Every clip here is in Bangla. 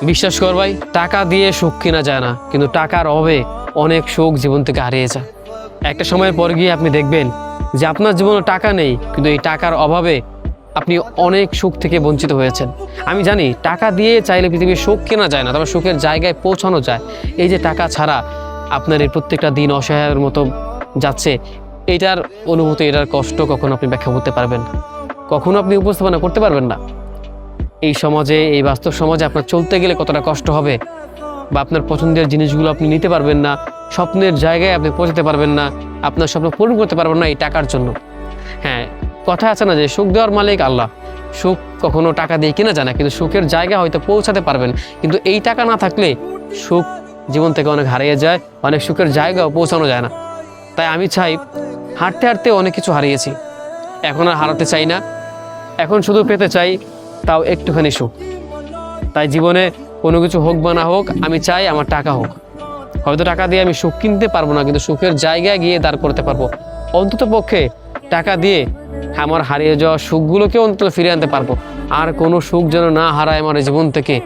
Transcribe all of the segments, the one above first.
বিশ্বাস কর ভাই, টাকা দিয়ে সুখ কেনা যায় না, কিন্তু টাকার অভাবে অনেক সুখ জীবন থেকে হারিয়ে যায়। একটা সময়ের পর গিয়ে আপনি দেখবেন যে আপনার জীবনে টাকা নেই, কিন্তু এই টাকার অভাবে আপনি অনেক সুখ থেকে বঞ্চিত হয়েছেন। আমি জানি টাকা দিয়ে চাইলে পৃথিবীর সুখ কেনা যায় না, তবে সুখের জায়গায় পৌঁছানো যায়। এই যে টাকা ছাড়া আপনার এই প্রত্যেকটা দিন অসহায়ের মতো যাচ্ছে, এটার অনুভূতি, এটার কষ্ট কখনো আপনি ব্যাখ্যা করতে পারবেন না, কখনো আপনি উপস্থাপনা করতে পারবেন না। এই সমাজে, এই বাস্তব সমাজে আপনার চলতে গেলে কতটা কষ্ট হবে, বা আপনার পছন্দের জিনিসগুলো আপনি নিতে পারবেন না, স্বপ্নের জায়গায় আপনি পৌঁছাতে পারবেন না, আপনার স্বপ্ন পূরণ করতে পারবেন না এই টাকার জন্য। হ্যাঁ, কথা আছে না যে সুখ দেওয়ার মালিক আল্লাহ, সুখ কখনো টাকা দিয়ে কেনা যায় না, কিন্তু সুখের জায়গা হয়তো পৌঁছাতে পারবেন। কিন্তু এই টাকা না থাকলে সুখ জীবন থেকে অনেক হারিয়ে যায়, অনেক সুখের জায়গাও পৌঁছানো যায় না। তাই আমি চাই, হাঁটতে হাঁটতে অনেক কিছু হারিয়েছি, এখন আর হারাতে চাই না, এখন শুধু পেতে চাই তাও একটুখানি সুখ। তাই জীবনে কোনো কিছু হোক বা না হোক, আমি চাই আমার টাকা হোক। হয়তো টাকা দিয়ে আমি সুখ কিনতে পারবো না, কিন্তু সুখের জায়গায় গিয়ে দাঁড় করতে পারবো। অন্তত পক্ষে টাকা দিয়ে আমার হারিয়ে যাওয়া সুখগুলোকে অন্তত ফিরে আনতে পারবো। আর কোনো সুখ যেন না হারায় আমার জীবন থেকে,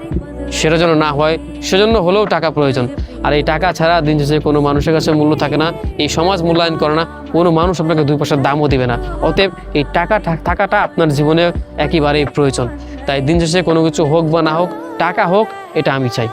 সেটা যেন না হয়, সেজন্য হলেও টাকা প্রয়োজন। আর এই টাকা ছাড়া দিন শেষে কোনো মানুষের কাছে মূল্য থাকে না, এই সমাজ মূল্যায়ন করে না, কোনো মানুষ আপনাকে 2 পয়সার দামও দিবে না। অতএব এই টাকা থাকাটা আপনার জীবনে একেবারেই প্রয়োজন। তাই দিন শেষে কোনো কিছু হোক বা না হোক, টাকা হোক, এটা আমি চাই।